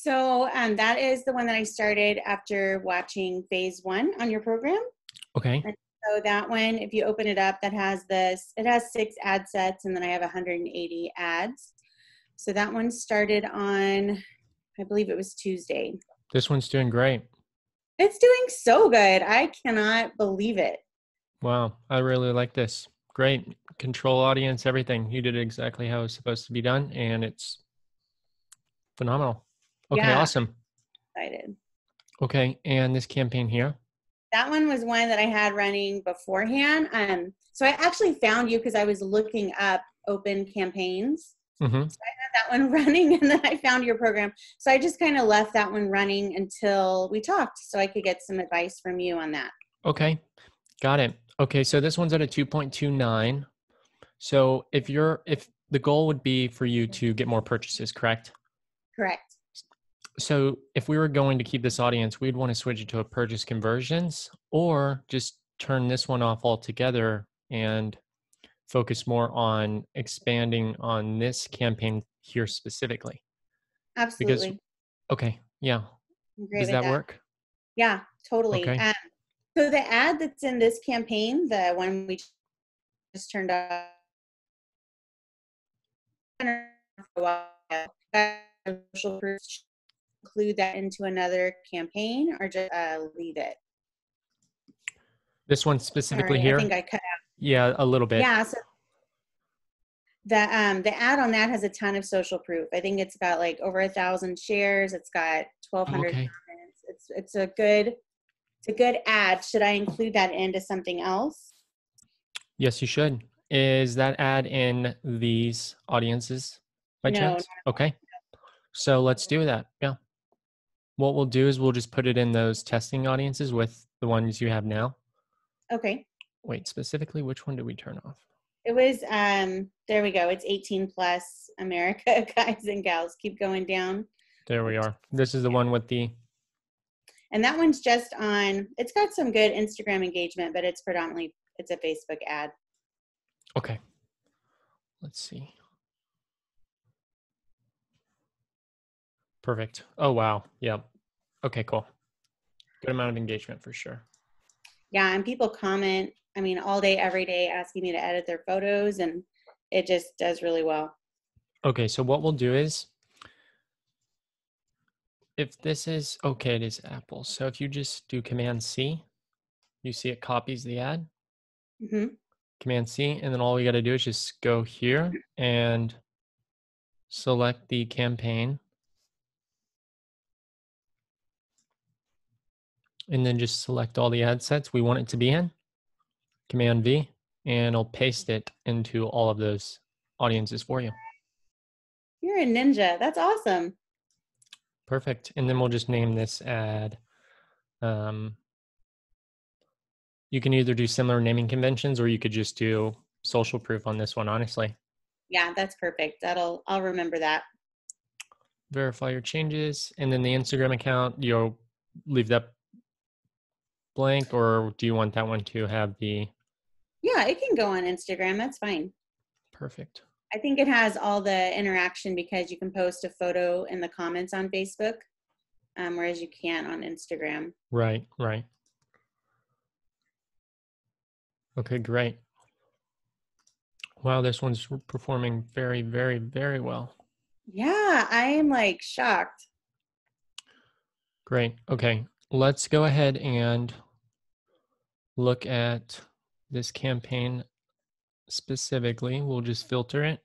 So that is the one that I started after watching phase 1 on your program. Okay. And so that one, if you open it up, that has it has 6 ad sets, and then I have 180 ads. So that one started on, I believe it was Tuesday. This one's doing great. It's doing so good. I cannot believe it. Wow. I really like this. Great. Control audience, everything. You did it exactly how it's supposed to be done, and it's phenomenal. Okay, Yeah, awesome. I'm excited. Okay, and this campaign here? That one was one that I had running beforehand. So I actually found you because I was looking up open campaigns. Mm-hmm. So I had that one running, and then I found your program. So I just kind of left that one running until we talked, so I could get some advice from you on that. Okay, got it. Okay, so this one's at a 2.29. So if the goal would be for you to get more purchases, correct? Correct. So if we were going to keep this audience, we'd want to switch it to a purchase conversions, or just turn this one off altogether and focus more on expanding on this campaign here specifically. Because, Absolutely. okay, yeah. I'm great Does with that that. work? Yeah, totally. Okay. So the ad that's in this campaign, the one we just turned off for a while, social proof, include that into another campaign, or just leave it? This one specifically Sorry, I here? think I cut out. Yeah, a little bit. Yeah, so the ad on that has a ton of social proof. I think it's got like over 1,000 shares. It's got 1,200 Okay. comments. It's a good ad. Should I include that into something else? Yes, you should. Is that ad in these audiences by chance? Okay. So let's do that. Yeah. What we'll do is we'll just put it in those testing audiences with the ones you have now. Okay. Wait, specifically, which one did we turn off? It was, there we go. It's 18 plus America, guys and gals. Keep going down. There we are. This is the one with the... And that one's just on, it's got some good Instagram engagement, but it's predominantly, it's a Facebook ad. Okay. Let's see. Perfect. Oh, wow. Yep. Okay, cool. Good amount of engagement for sure. Yeah, and people comment, I mean, all day, every day, asking me to edit their photos, and it just does really well. Okay, so what we'll do is, if this is, okay, it is Apple. So if you just do Command C, you see it copies the ad. Mm-hmm. Command C, and then all we got to do is just go here and select the campaign. And then just select all the ad sets we want it to be in. Command V, and I'll paste it into all of those audiences for you. You're a ninja. That's awesome. Perfect. And then we'll just name this ad. You can either do similar naming conventions, or you could just do social proof on this one, honestly. Yeah, that's perfect. I'll remember that. Verify your changes. And then the Instagram account, you'll leave that blank, or do you want that one to have the... Yeah, it can go on Instagram. That's fine. Perfect. I think it has all the interaction because you can post a photo in the comments on Facebook, whereas you can't on Instagram. Right, right. Okay, great. Wow, this one's performing very, very, very well. Yeah, I am like shocked. Great. Okay, let's go ahead and look at this campaign specifically. We'll just filter it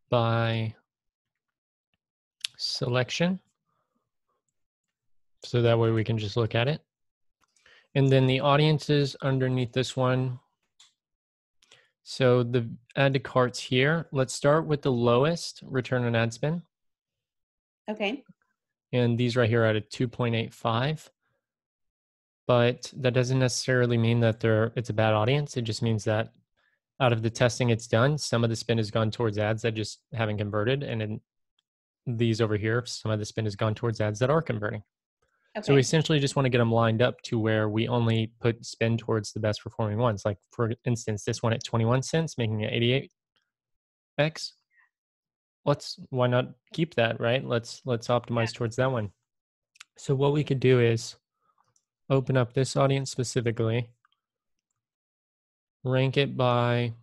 by selection, so that way we can just look at it. And then the audiences underneath this one. So the add to carts here, let's start with the lowest return on ad spend. Okay. And these right here are at a 2.85. But that doesn't necessarily mean that it's a bad audience. It just means that out of the testing it's done, some of the spend has gone towards ads that just haven't converted. And in these over here, some of the spend has gone towards ads that are converting. Okay. So we essentially just want to get them lined up to where we only put spend towards the best performing ones. Like for instance, this one at 21 cents, making it 88x. why not keep that, right? Let's optimize towards that one. So what we could do is open up this audience specifically, rank it by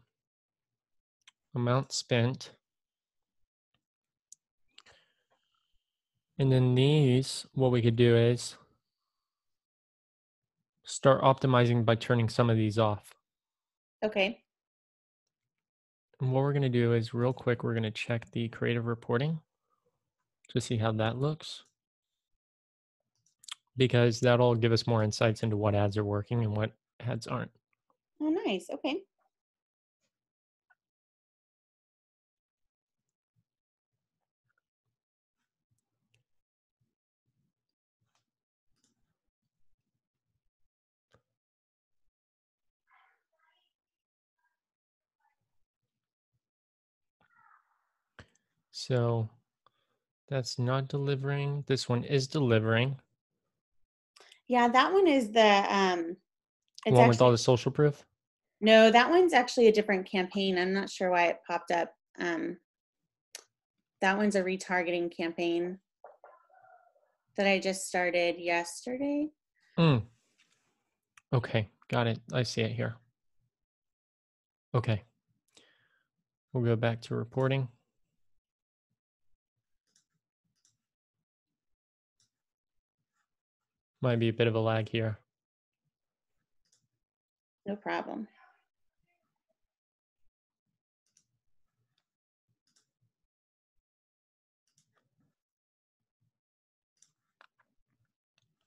amount spent, and then these, what we could do is start optimizing by turning some of these off. Okay. And what we're going to do is real quick, we're going to check the creative reporting to see how that looks, because that'll give us more insights into what ads are working and what ads aren't. Oh, nice. Okay. So that's not delivering. This one is delivering. Yeah, that one is it's One with all actually, the social proof. no, that one's actually a different campaign. I'm not sure why it popped up. That one's a retargeting campaign that I just started yesterday. Mm. Okay, got it. I see it here. Okay. We'll go back to reporting. Might be a bit of a lag here. No problem.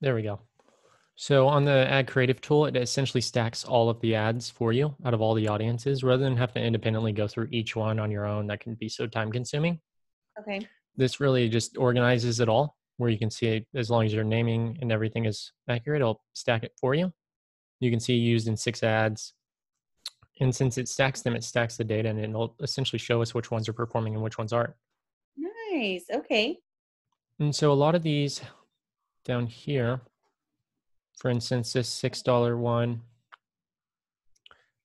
There we go. So on the ad creative tool, it essentially stacks all of the ads for you out of all the audiences rather than have to independently go through each one on your own. That can be so time consuming. Okay. This really just organizes it all where you can see it, as long as your naming and everything is accurate, it'll stack it for you. You can see used in 6 ads. And since it stacks them, it stacks the data and it'll essentially show us which ones are performing and which ones aren't. Nice. Okay. And so a lot of these down here, for instance, this $6 one,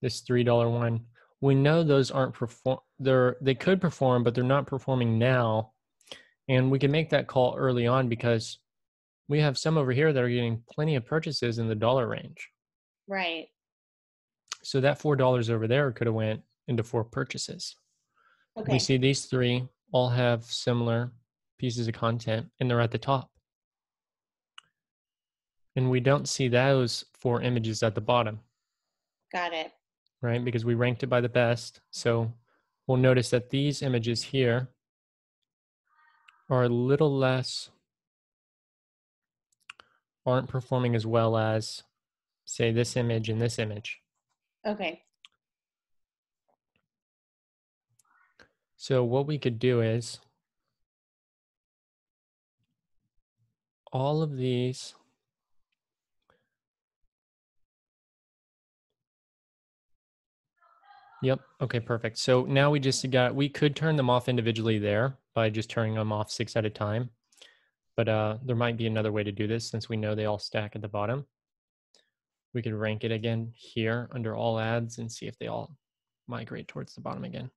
this $3 one, we know those aren't they could perform, but they're not performing now. And we can make that call early on because we have some over here that are getting plenty of purchases in the dollar range. Right. So that $4 over there could have went into 4 purchases. We Okay. see these 3 all have similar pieces of content and they're at the top. And we don't see those 4 images at the bottom, Got it. right? Because we ranked it by the best. So we'll notice that these images here are a little less, aren't performing as well as, say, this image and this image. Okay. So what we could do is all of these, yep, okay, perfect. So now we could turn them off individually there by just turning them off 6 at a time. But there might be another way to do this since we know they all stack at the bottom. We could rank it again here under all ads and see if they all migrate towards the bottom again.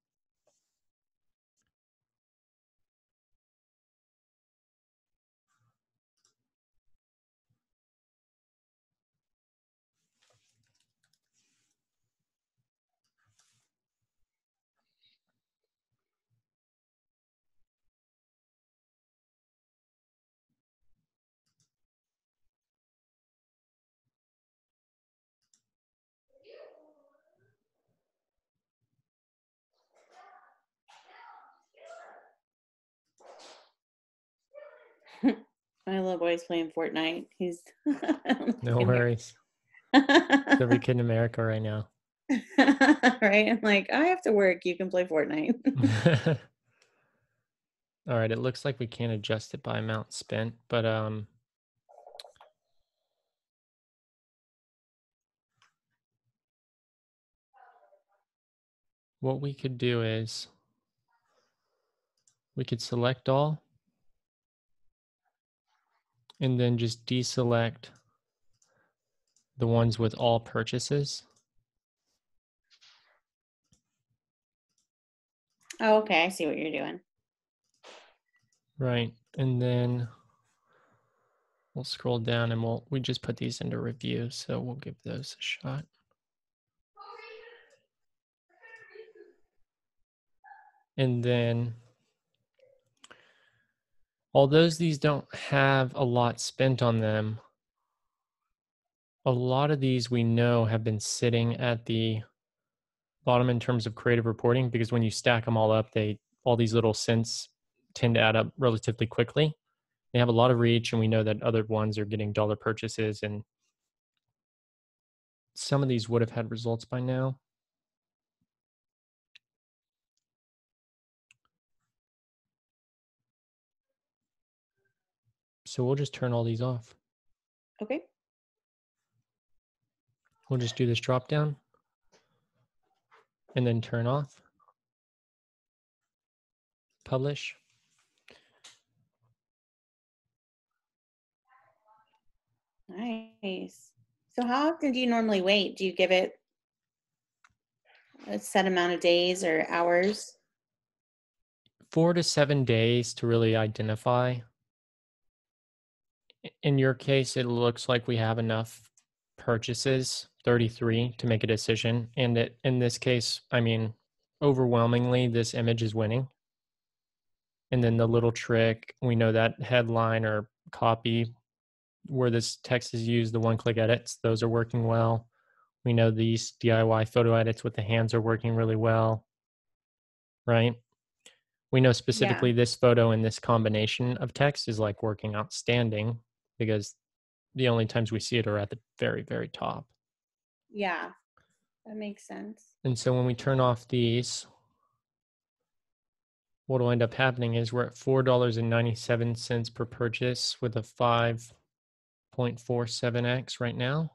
My little boy's playing Fortnite. He's I don't know if you No can hear. worries. It's every kid in America right now. Right? I'm like, I have to work. You can play Fortnite. All right, it looks like we can't adjust it by amount spent, but what we could do is we could select all and then just deselect the ones with all purchases. Oh, okay. I see what you're doing. Right. And then we'll scroll down and we just put these into review. So we'll give those a shot. And then although these don't have a lot spent on them, a lot of these we know have been sitting at the bottom in terms of creative reporting, because when you stack them all up, all these little cents tend to add up relatively quickly. They have a lot of reach, and we know that other ones are getting dollar purchases, and some of these would have had results by now. So we'll just turn all these off. Okay. We'll just do this drop down and then turn off, publish. Nice. So how often do you normally wait? Do you give it a set amount of days or hours? 4 to 7 days to really identify. In your case, it looks like we have enough purchases, 33, to make a decision. And in this case, I mean, overwhelmingly, this image is winning. And then the little trick, we know that headline or copy where this text is used, the one-click edits, those are working well. We know these DIY photo edits with the hands are working really well, right? We know specifically this photo and this combination of text is like working outstanding, because the only times we see it are at the very, very top. Yeah, that makes sense. And so when we turn off these, what will end up happening is we're at $4.97 per purchase with a 5.47x right now.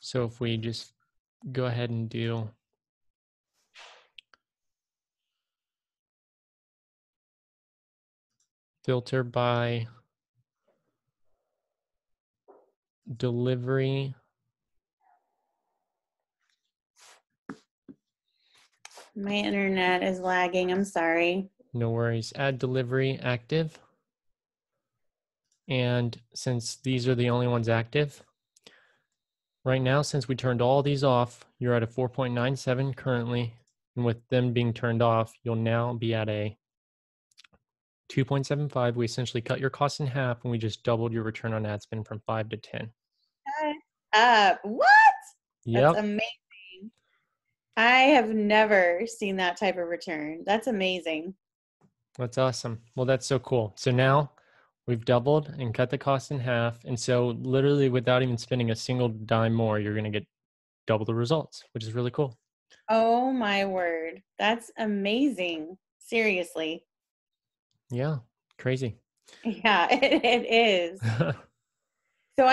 So if we just go ahead and do filter by delivery. My internet is lagging. I'm sorry. No worries. Add delivery active. And since these are the only ones active, right now, since we turned all these off, you're at a 4.97 currently. And with them being turned off, you'll now be at a 2.75. We essentially cut your costs in half, and we just doubled your return on ad spend from 5 to 10. What? That's Yep. amazing. I have never seen that type of return. That's amazing. That's awesome. Well, that's so cool. So now we've doubled and cut the cost in half. And so literally without even spending a single dime more, you're going to get double the results, which is really cool. Oh my word. That's amazing. Seriously. Yeah. Crazy. Yeah, it is. So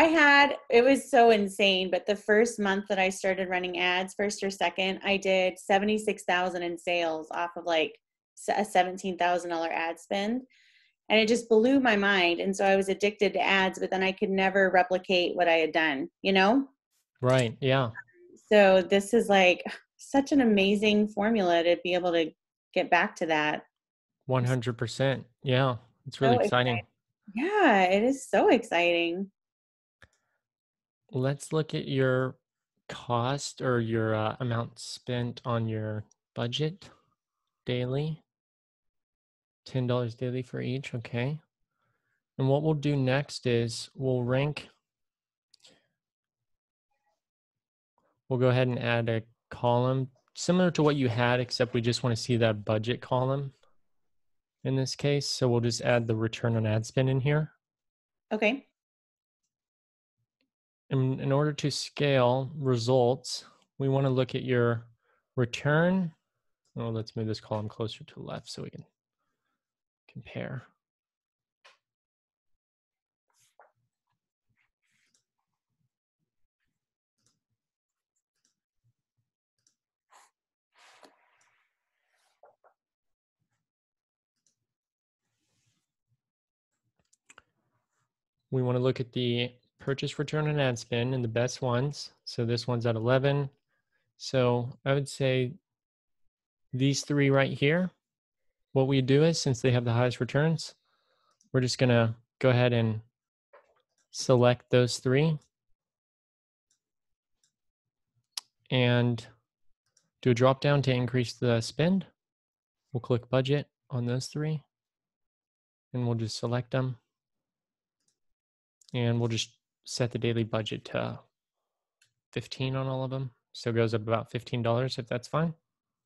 it was so insane, but the first month that I started running ads, first or second, I did 76,000 in sales off of like a $17,000 ad spend. And it just blew my mind. And so I was addicted to ads, but then I could never replicate what I had done, you know? Right. Yeah. So this is like such an amazing formula to be able to get back to that. 100%. Yeah. It's really So exciting. exciting. Yeah, it is so exciting. Let's look at your cost or your amount spent on your budget daily. $10 daily for each. Okay. And what we'll do next is we'll go ahead and add a column similar to what you had, except we just want to see that budget column in this case. So we'll just add the return on ad spend in here. Okay. And in order to scale results, we want to look at your return. Oh, let's move this column closer to the left so we can compare. We want to look at the purchase return on ad spend and the best ones. So this one's at 11. So I would say these three right here what we do is, since they have the highest returns, we're just going to go ahead and select those three and do a drop down to increase the spend. We'll click budget on those three and we'll just select them. And we'll just set the daily budget to 15 on all of them. So it goes up about $15 if that's fine.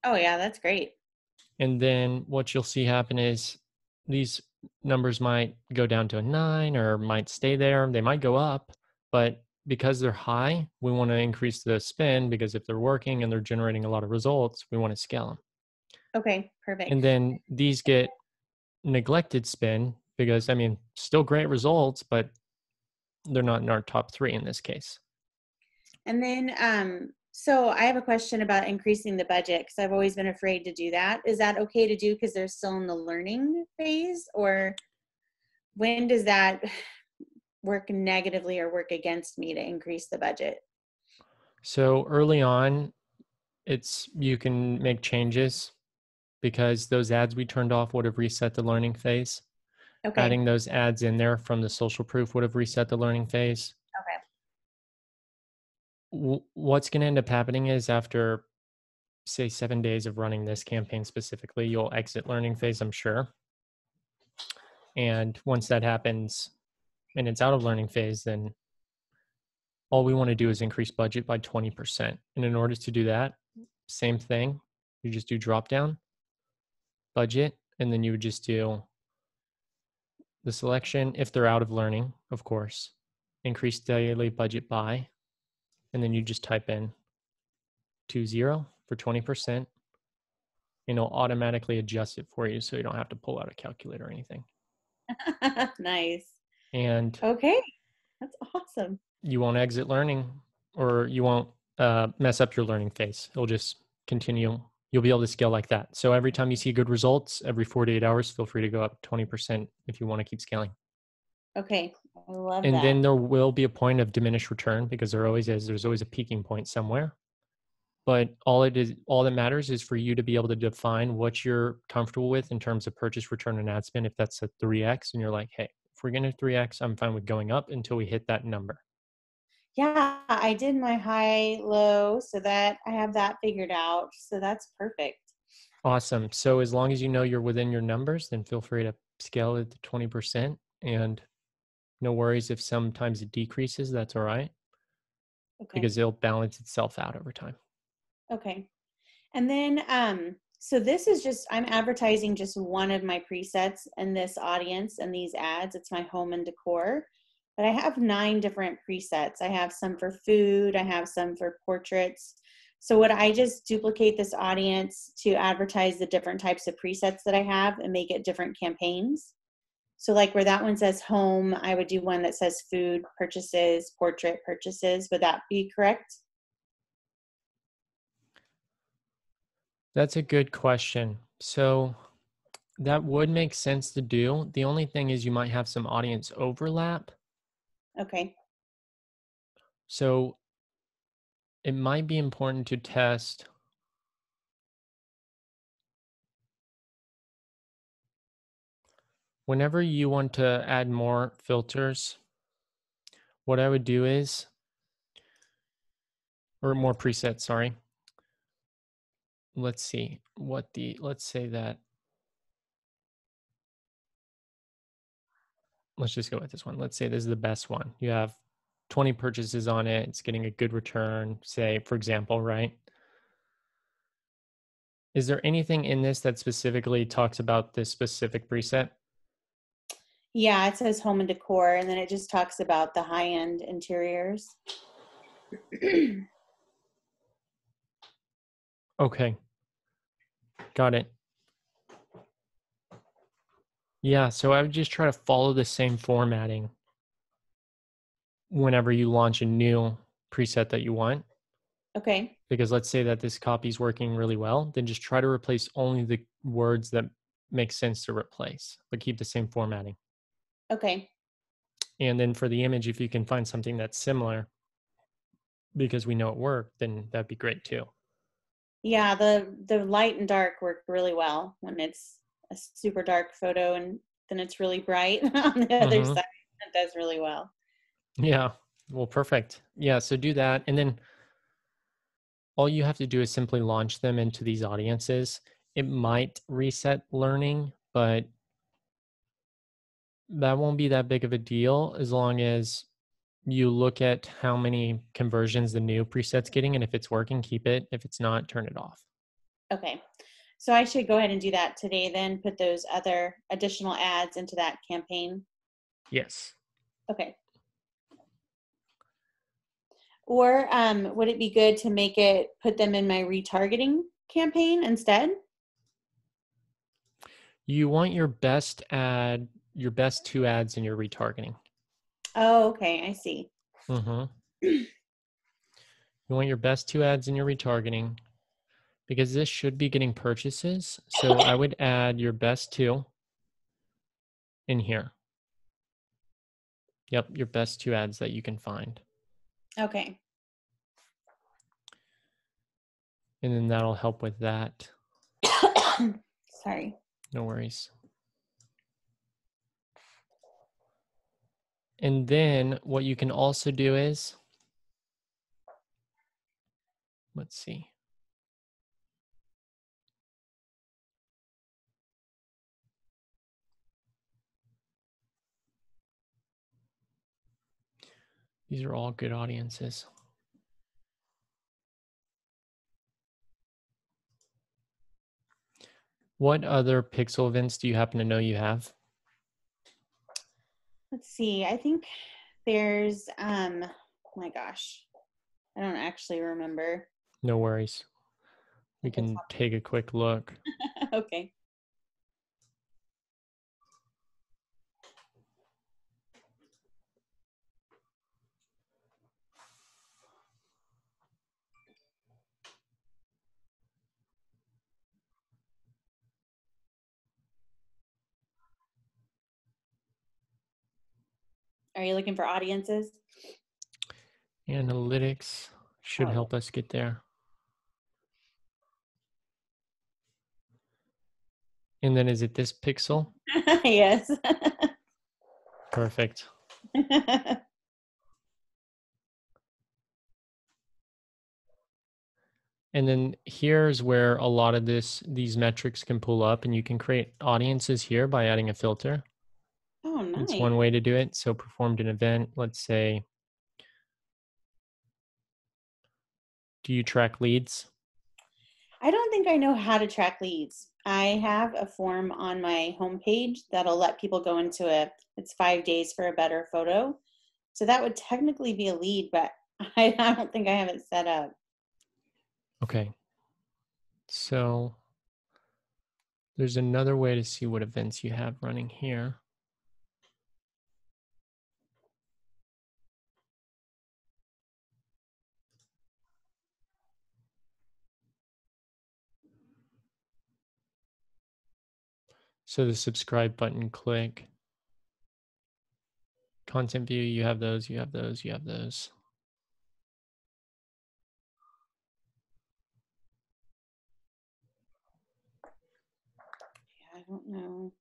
Oh yeah, that's great. And then what you'll see happen is these numbers might go down to a 9 or might stay there. They might go up, but because they're high, we want to increase the spend, because if they're working and they're generating a lot of results, we want to scale them. Okay, perfect. And then these get neglected spend because, I mean, still great results, but they're not in our top 3 in this case. And then, so I have a question about increasing the budget, because I've always been afraid to do that. Is that okay to do because they're still in the learning phase, or when does that work negatively or work against me to increase the budget? So early on, you can make changes because those ads we turned off would have reset the learning phase. Okay. Adding those ads in there from the social proof would have reset the learning phase. Okay. What's going to end up happening is after, say, 7 days of running this campaign specifically, you'll exit learning phase, I'm sure. And once that happens and it's out of learning phase, then all we want to do is increase budget by 20%. And in order to do that, same thing, you just do drop down, budget, and then you would just do the selection if they're out of learning, of course, increase daily budget by, and then you just type in 20 for 20%, and it'll automatically adjust it for you so you don't have to pull out a calculator or anything. Nice. And okay, that's awesome. You won't exit learning, or you won't mess up your learning phase. It'll just continue. You'll be able to scale like that. So every time you see good results, every 48 hours, feel free to go up 20% if you want to keep scaling. Okay, I love And that. then there will be a point of diminished return, because there always is. There's always a peaking point somewhere. But all that matters is for you to be able to define what you're comfortable with in terms of purchase return on ad spend. If that's a 3x and you're like, hey, if we're getting a 3x, I'm fine with going up until we hit that number. Yeah, I did my high low so that I have that figured out. So that's perfect. Awesome. So as long as you know you're within your numbers, then feel free to scale it to 20%. And no worries if sometimes it decreases, that's all right. Okay. Because it'll balance itself out over time. Okay. And then, so this is just, I'm advertising just one of my presets in this audience and these ads. It's my home and decor, but I have 9 different presets. I have some for food. I have some for portraits. So would I just duplicate this audience to advertise the different types of presets that I have and make it different campaigns? So like where that one says home, I would do one that says food purchases, portrait purchases. Would that be correct? That's a good question. So that would make sense to do. The only thing is you might have some audience overlap. Okay. So it might be important to test whenever you want to add more filters. What I would do is, or more presets, sorry. Let's see let's say that, let's just go with this one. Let's say this is the best one. You have 20 purchases on it. It's getting a good return, say, for example, right? Is there anything in this that specifically talks about this specific preset? Yeah, it says home and decor, and then it just talks about the high-end interiors. Okay. Got it. Yeah, so I would just try to follow the same formatting whenever you launch a new preset that you want. Okay. Because let's say that this copy is working really well, then just try to replace only the words that make sense to replace, but keep the same formatting. Okay. And then for the image, if you can find something that's similar, because we know it worked, then that'd be great too. Yeah, the light and dark work really well when it's a super dark photo and then it's really bright on the other Mm-hmm. side. It does really well. Yeah. Well, perfect. Yeah. So do that. And then all you have to do is simply launch them into these audiences. It might reset learning, but that won't be that big of a deal as long as you look at how many conversions the new preset's getting. And if it's working, keep it. If it's not, turn it off. Okay. So I should go ahead and do that today then, put those other additional ads into that campaign. Yes. Okay. Or would it be good to put them in my retargeting campaign instead? You want your best two ads in your retargeting. Oh, okay. I see. Mm-hmm. You want your best two ads in your retargeting because this should be getting purchases. So I would add your best two in here. Yep, your best two ads that you can find. Okay. And then that'll help with that. Sorry. No worries. And then what you can also do is, let's see. These are all good audiences. What other pixel events do you happen to know you have? Let's see. I think there's oh my gosh. I don't actually remember. No worries. We If it's can take a quick look. okay. Are you looking for audiences? Analytics should Oh, help us get there. And then is it this pixel? yes. Perfect. And then here's where a lot of these metrics can pull up, and you can create audiences here by adding a filter. Oh, nice. It's one way to do it. So performed an event, let's say, do you track leads? I don't think I know how to track leads. I have a form on my homepage that'll let people go into it's 5 days for a better photo. So that would technically be a lead, but I don't think I have it set up. Okay. So there's another way to see what events you have running here. So the subscribe button click. Content view, you have those, you have those, you have those. Yeah, I don't know.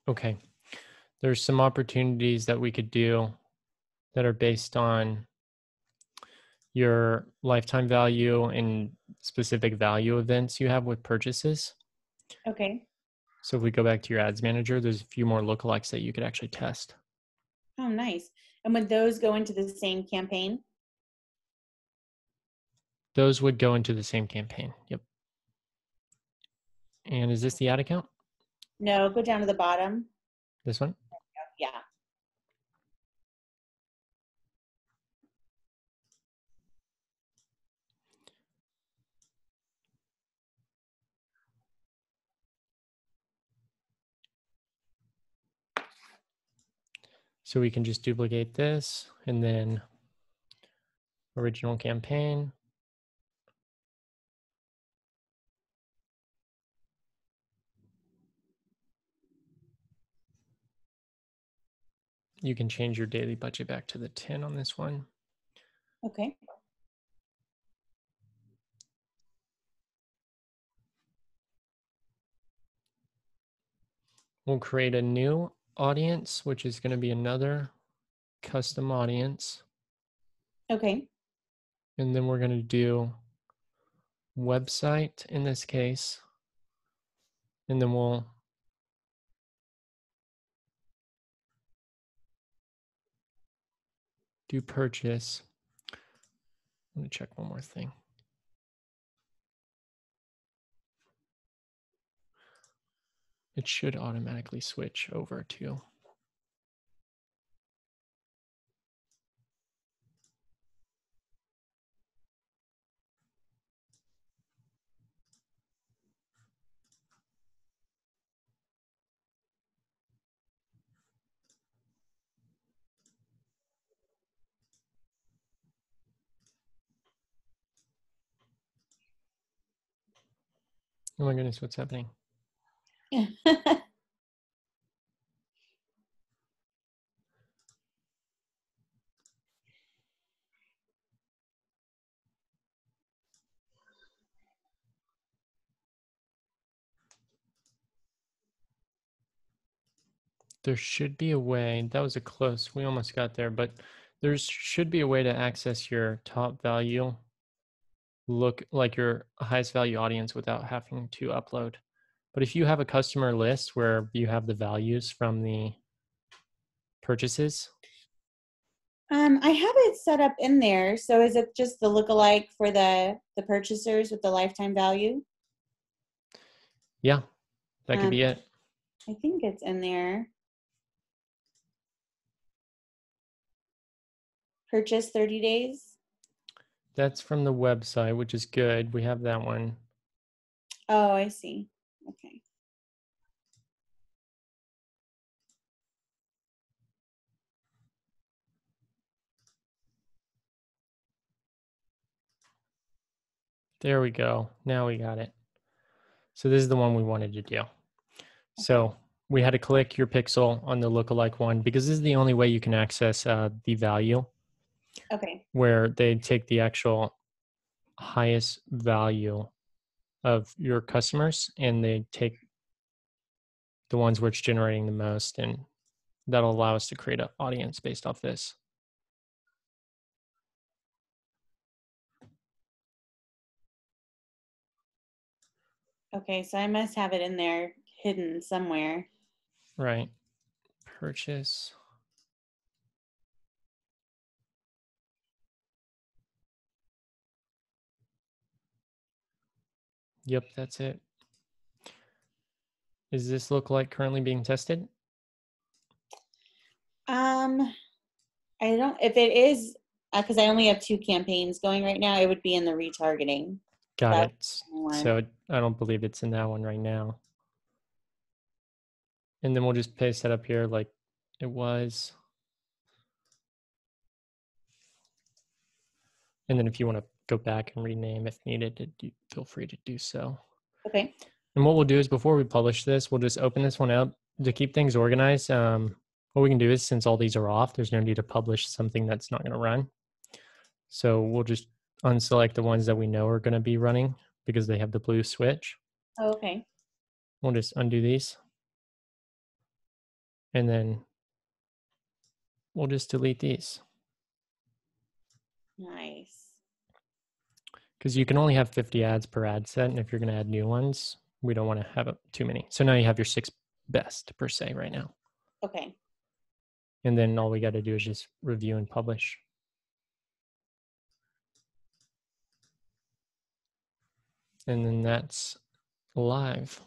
Okay. There's some opportunities that we could do that are based on your lifetime value and specific value events you have with purchases. Okay. So if we go back to your ads manager, there's a few more lookalikes that you could actually test. Oh, nice. And would those go into the same campaign? Those would go into the same campaign. Yep. And is this the ad account? No, go down to the bottom. This one? Yeah. So we can just duplicate this and then original campaign. You can change your daily budget back to the 10 on this one. Okay. We'll create a new audience, which is going to be another custom audience. Okay. And then we're going to do website in this case. And then we'll do purchase. Let me check one more thing. It should automatically switch over to. Oh my goodness, what's happening? There should be a way, that was a close, we almost got there, but there should be a way to access your top value, look like your highest value audience without having to upload. But if you have a customer list where you have the values from the purchases, I have it set up in there. So is it just the lookalike for the purchasers with the lifetime value? yeah, that could be it. I think it's in there. Purchase 30 days. That's from the website, which is good. We have that one. Oh, I see. Okay. There we go. Now we got it. So this is the one we wanted to do. So we had to click your pixel on the lookalike one because this is the only way you can access the value. Okay. Where they take the actual highest value of your customers and they take the ones where it's generating the most, and that'll allow us to create an audience based off this. Okay, so I must have it in there hidden somewhere. Right. Purchase. Yep, that's it. Is this lookalike currently being tested? I don't, if it is, because I only have 2 campaigns going right now, it would be in the retargeting. Got That's it. the one. So I don't believe it's in that one right now. And then we'll just paste that up here like it was. And then if you want to go back and rename if needed, feel free to do so. Okay. And what we'll do is before we publish this, we'll just open this one up to keep things organized. What we can do is since all these are off, there's no need to publish something that's not going to run. So we'll just unselect the ones that we know are going to be running because they have the blue switch. Oh, okay. We'll just undo these. And then we'll just delete these. Nice. Because you can only have 50 ads per ad set. And if you're going to add new ones, we don't want to have too many. So now you have your 6 best per se right now. Okay. And then all we got to do is just review and publish. And then that's live.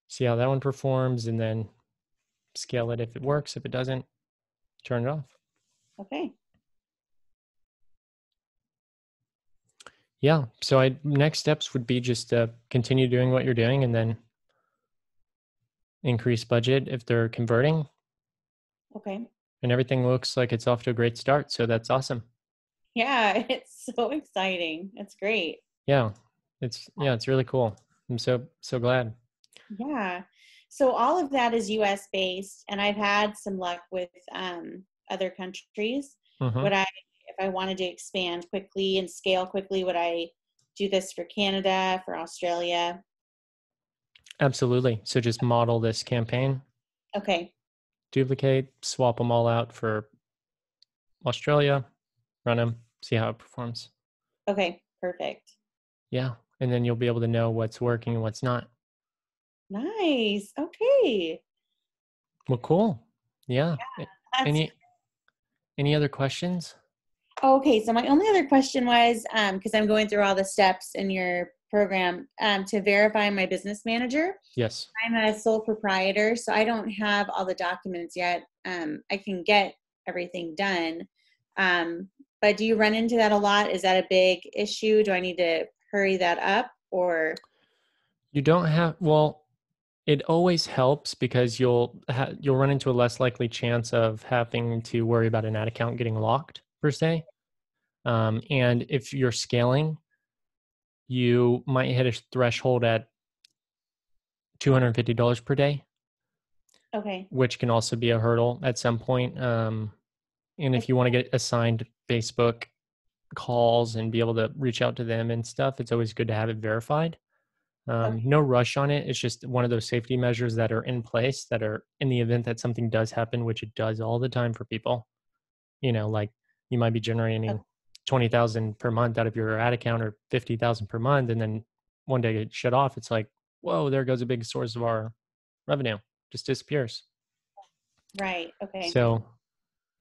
See how that one performs and then scale it if it works. If it doesn't, turn it off. Okay. Yeah. So next steps would be just to continue doing what you're doing and then increase budget if they're converting. Okay. And everything looks like it's off to a great start. So that's awesome. Yeah, it's so exciting. It's great. Yeah. It's really cool. I'm so glad. Yeah. So all of that is US based, and I've had some luck with other countries. Mm-hmm. Would I, if I wanted to expand quickly and scale quickly, would I do this for Canada, for Australia? Absolutely. So just model this campaign, Okay. duplicate, swap them all out for Australia, run them, see how it performs. Okay. Perfect. Yeah. And then you'll be able to know what's working and what's not. Nice. Okay. Well, cool. Yeah. That's Any other questions? okay. So my only other question was, because I'm going through all the steps in your program, to verify my business manager. Yes. I'm a sole proprietor, so I don't have all the documents yet. I can get everything done. But do you run into that a lot? Is that a big issue? Do I need to hurry that up or? You don't have, well, it always helps because you'll run into a less likely chance of having to worry about an ad account getting locked per se. And if you're scaling, you might hit a threshold at $250 per day, Okay. which can also be a hurdle at some point. And if you want to get assigned Facebook calls and be able to reach out to them and stuff, it's always good to have it verified. Okay. No rush on it. It's just one of those safety measures that are in place that are in the event that something does happen, which it does all the time for people. Like you might be generating 20,000 per month out of your ad account or 50,000 per month, and then one day it shut off. It's like, whoa, there goes a big source of our revenue, just disappears. Right. Okay. So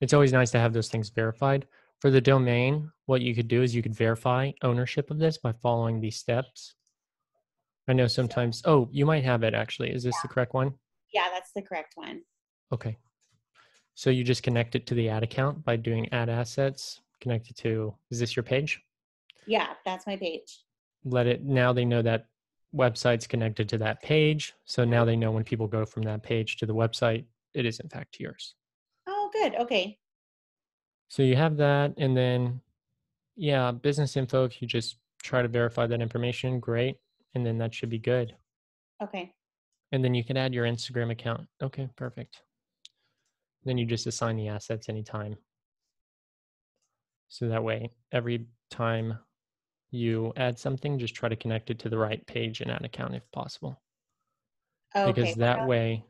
it's always nice to have those things verified. For the domain, what you could do is you could verify ownership of this by following these steps. I know sometimes, oh, you might have it actually. Is this the correct one? Yeah, that's the correct one. Okay. So you just connect it to the ad account by doing ad assets, connect it to, is this your page? Yeah, that's my page. Now they know that website's connected to that page. So now they know when people go from that page to the website, it is in fact yours. Oh, good. Okay. So you have that. And then, yeah, business info, if you just try to verify that information, great. And then that should be good. Okay. And then you can add your Instagram account. Okay, perfect. Then you just assign the assets anytime. So that way, every time you add something, just try to connect it to the right page and ad account if possible. Okay. Because that way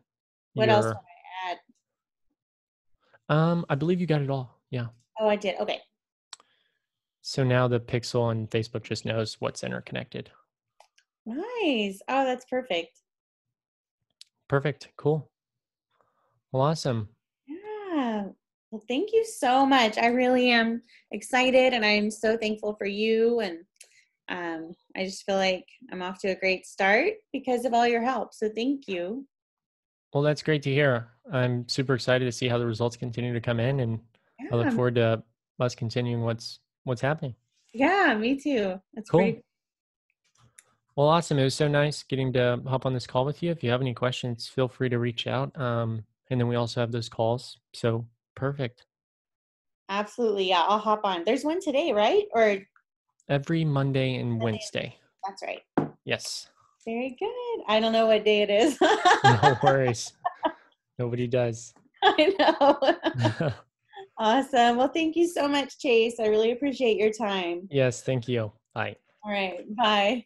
What else do you're, I add? I believe you got it all. Yeah. Oh, I did. Okay. So now the pixel and Facebook just knows what's interconnected. Nice. Oh, that's perfect. Perfect. Cool. Well, awesome. Yeah. Well, thank you so much. I really am excited and I'm so thankful for you. And I just feel like I'm off to a great start because of all your help. So thank you. Well, that's great to hear. I'm super excited to see how the results continue to come in, and I look Yeah. forward to us continuing what's happening. Yeah, me too. That's Cool. pretty. Well, awesome. It was so nice getting to hop on this call with you. If you have any questions, feel free to reach out. And then we also have those calls. So perfect. Absolutely. Yeah, I'll hop on. There's one today, right? Or Every Monday and Wednesday. that's right. Yes. Very good. I don't know what day it is. No worries. Nobody does. I know. Awesome. Well, thank you so much, Chase. I really appreciate your time. Yes. Thank you. Bye. All right. Bye.